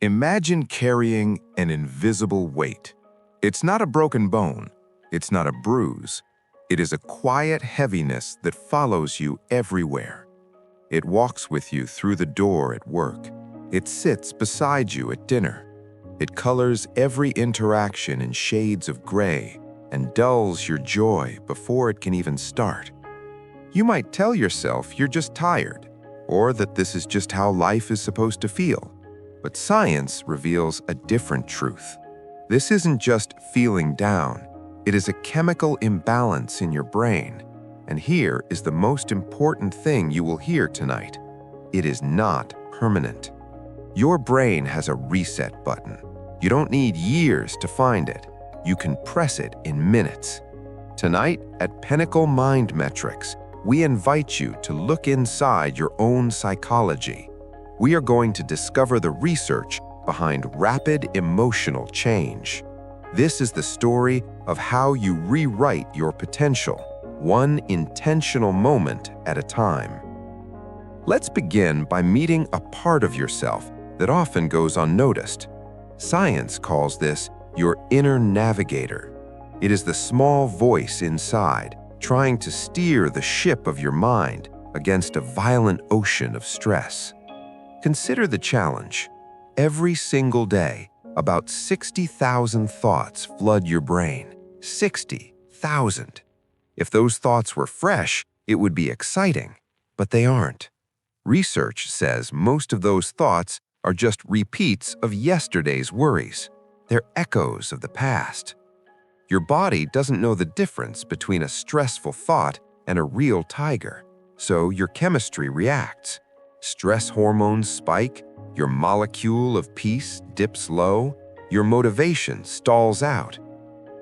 Imagine carrying an invisible weight. It's not a broken bone. It's not a bruise. It is a quiet heaviness that follows you everywhere. It walks with you through the door at work. It sits beside you at dinner. It colors every interaction in shades of gray and dulls your joy before it can even start. You might tell yourself you're just tired, or that this is just how life is supposed to feel. But science reveals a different truth. This isn't just feeling down. It is a chemical imbalance in your brain. And here is the most important thing you will hear tonight. It is not permanent. Your brain has a reset button. You don't need years to find it. You can press it in minutes. Tonight at Pinnacle Mind Metrics, we invite you to look inside your own psychology. We are going to discover the research behind rapid emotional change. This is the story of how you rewrite your potential, one intentional moment at a time. Let's begin by meeting a part of yourself that often goes unnoticed. Science calls this your inner navigator. It is the small voice inside, trying to steer the ship of your mind against a violent ocean of stress. Consider the challenge. Every single day, about 60,000 thoughts flood your brain. 60,000. If those thoughts were fresh, it would be exciting, but they aren't. Research says most of those thoughts are just repeats of yesterday's worries. They're echoes of the past. Your body doesn't know the difference between a stressful thought and a real tiger, so your chemistry reacts. Stress hormones spike, your molecule of peace dips low, your motivation stalls out.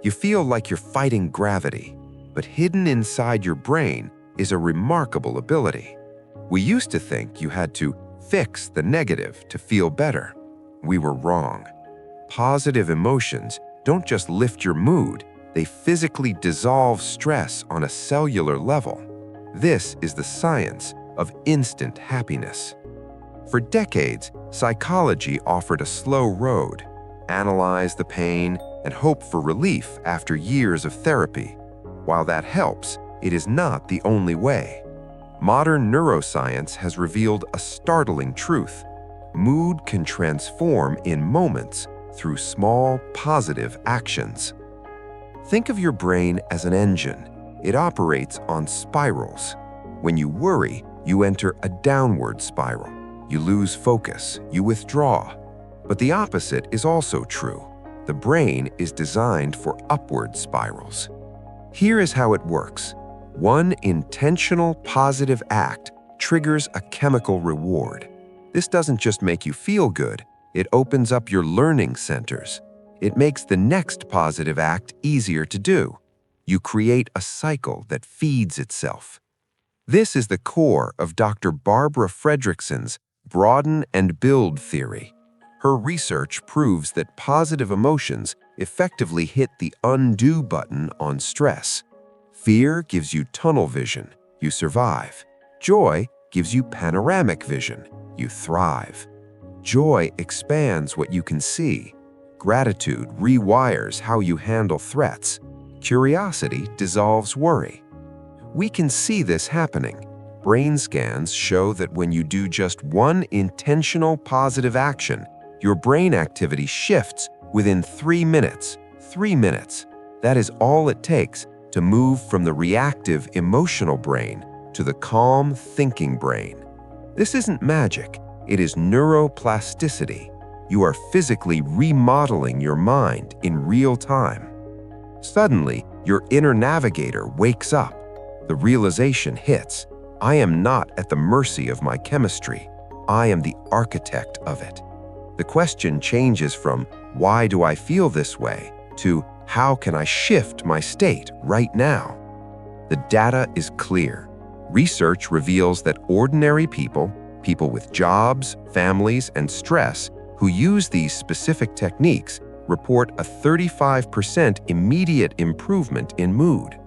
You feel like you're fighting gravity, but hidden inside your brain is a remarkable ability. We used to think you had to fix the negative to feel better. We were wrong. Positive emotions don't just lift your mood, they physically dissolve stress on a cellular level. This is the science of instant happiness. For decades, psychology offered a slow road, analyze the pain, and hope for relief after years of therapy. While that helps, it is not the only way. Modern neuroscience has revealed a startling truth. Mood can transform in moments through small, positive actions. Think of your brain as an engine. It operates on spirals. When you worry, you enter a downward spiral. You lose focus, you withdraw. But the opposite is also true. The brain is designed for upward spirals. Here is how it works. One intentional positive act triggers a chemical reward. This doesn't just make you feel good, it opens up your learning centers. It makes the next positive act easier to do. You create a cycle that feeds itself. This is the core of Dr. Barbara Fredrickson's Broaden-and-Build Theory. Her research proves that positive emotions effectively hit the undo button on stress. Fear gives you tunnel vision, you survive. Joy gives you panoramic vision, you thrive. Joy expands what you can see. Gratitude rewires how you handle threats. Curiosity dissolves worry. We can see this happening. Brain scans show that when you do just one intentional positive action, your brain activity shifts within 3 minutes. 3 minutes. That is all it takes to move from the reactive emotional brain to the calm thinking brain. This isn't magic. It is neuroplasticity. You are physically remodeling your mind in real time. Suddenly, your inner navigator wakes up. The realization hits. I am not at the mercy of my chemistry. I am the architect of it. The question changes from, why do I feel this way, to how can I shift my state right now? The data is clear. Research reveals that ordinary people with jobs, families, and stress who use these specific techniques report a 35% immediate improvement in mood.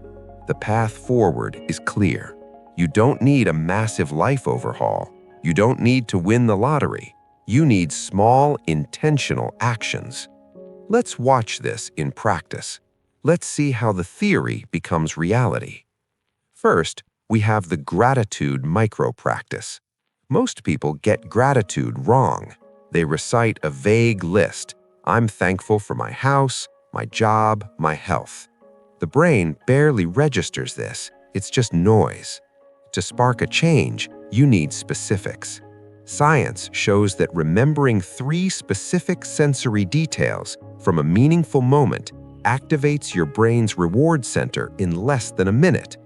The path forward is clear. You don't need a massive life overhaul. You don't need to win the lottery. You need small, intentional actions. Let's watch this in practice. Let's see how the theory becomes reality. First, we have the gratitude micro-practice. Most people get gratitude wrong. They recite a vague list. I'm thankful for my house, my job, my health. The brain barely registers this. It's just noise. To spark a change, you need specifics. Science shows that remembering 3 specific sensory details from a meaningful moment activates your brain's reward center in less than a minute.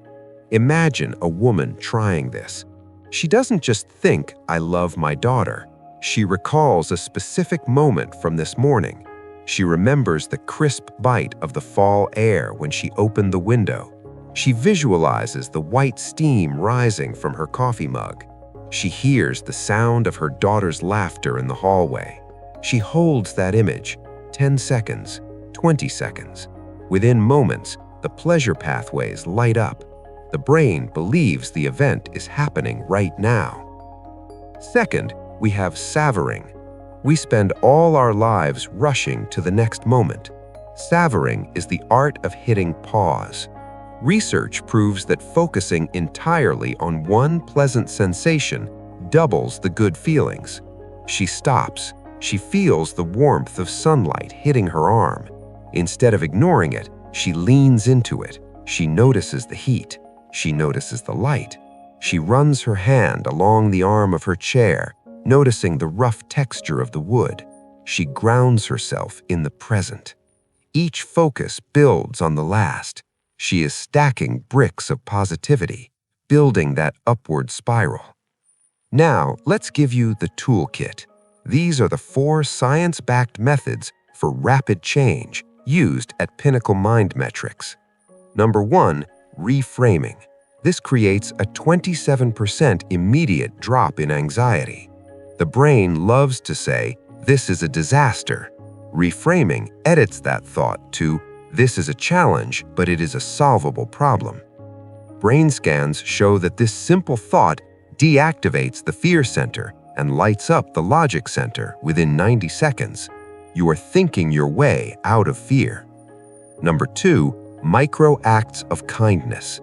Imagine a woman trying this. She doesn't just think, I love my daughter. She recalls a specific moment from this morning. She remembers the crisp bite of the fall air when she opened the window. She visualizes the white steam rising from her coffee mug. She hears the sound of her daughter's laughter in the hallway. She holds that image, 10 seconds, 20 seconds. Within moments, the pleasure pathways light up. The brain believes the event is happening right now. Second, we have savoring. We spend all our lives rushing to the next moment. Savoring is the art of hitting pause. Research proves that focusing entirely on one pleasant sensation doubles the good feelings. She stops. She feels the warmth of sunlight hitting her arm. Instead of ignoring it, she leans into it. She notices the heat. She notices the light. She runs her hand along the arm of her chair, noticing the rough texture of the wood. She grounds herself in the present. Each focus builds on the last. She is stacking bricks of positivity, building that upward spiral. Now, let's give you the toolkit. These are the 4 science-backed methods for rapid change used at Pinnacle Mind Metrics. Number 1, reframing. This creates a 27% immediate drop in anxiety. The brain loves to say, this is a disaster. Reframing edits that thought to, this is a challenge, but it is a solvable problem. Brain scans show that this simple thought deactivates the fear center and lights up the logic center within 90 seconds. You are thinking your way out of fear. Number 2, micro acts of kindness.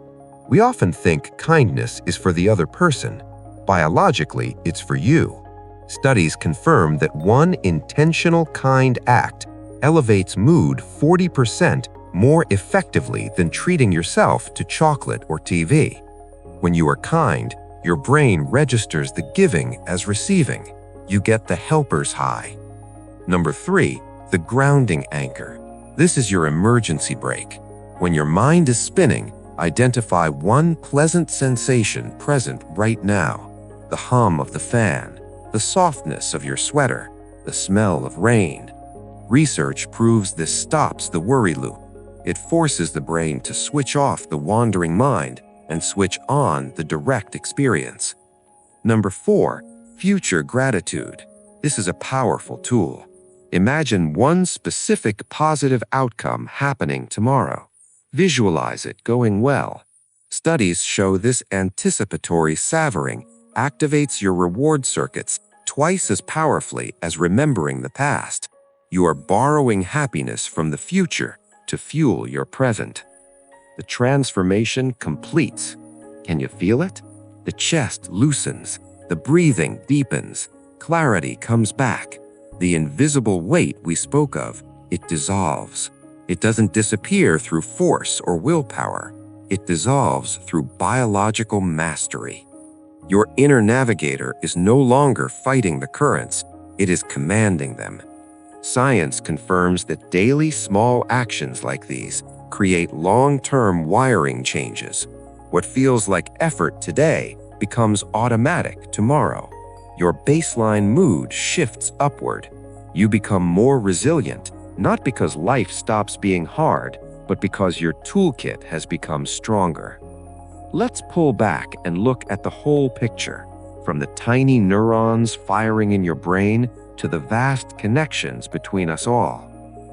We often think kindness is for the other person. Biologically, it's for you. Studies confirm that one intentional kind act elevates mood 40% more effectively than treating yourself to chocolate or TV. When you are kind, your brain registers the giving as receiving. You get the helper's high. Number 3, the grounding anchor. This is your emergency brake. When your mind is spinning, identify one pleasant sensation present right now. The hum of the fan, the softness of your sweater, the smell of rain. Research proves this stops the worry loop. It forces the brain to switch off the wandering mind and switch on the direct experience. Number 4, future gratitude. This is a powerful tool. Imagine one specific positive outcome happening tomorrow. Visualize it going well. Studies show this anticipatory savoring activates your reward circuits twice as powerfully as remembering the past. You are borrowing happiness from the future to fuel your present. The transformation completes. Can you feel it? The chest loosens, the breathing deepens, clarity comes back. The invisible weight we spoke of, it dissolves. It doesn't disappear through force or willpower. It dissolves through biological mastery. Your inner navigator is no longer fighting the currents, it is commanding them. Science confirms that daily small actions like these create long-term wiring changes. What feels like effort today becomes automatic tomorrow. Your baseline mood shifts upward. You become more resilient, not because life stops being hard, but because your toolkit has become stronger. Let's pull back and look at the whole picture, from the tiny neurons firing in your brain to the vast connections between us all.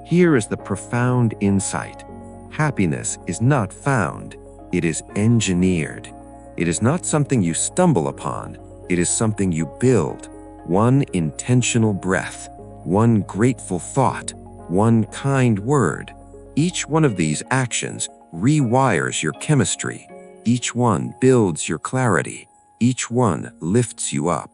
Here is the profound insight. Happiness is not found, it is engineered. It is not something you stumble upon, it is something you build. One intentional breath, one grateful thought, one kind word. Each one of these actions rewires your chemistry. Each one builds your clarity. Each one lifts you up.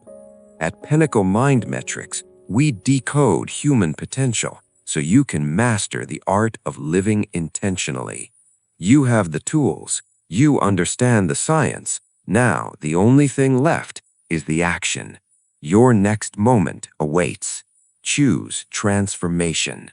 At Pinnacle Mind Metrics, we decode human potential so you can master the art of living intentionally. You have the tools. You understand the science. Now, the only thing left is the action. Your next moment awaits. Choose transformation.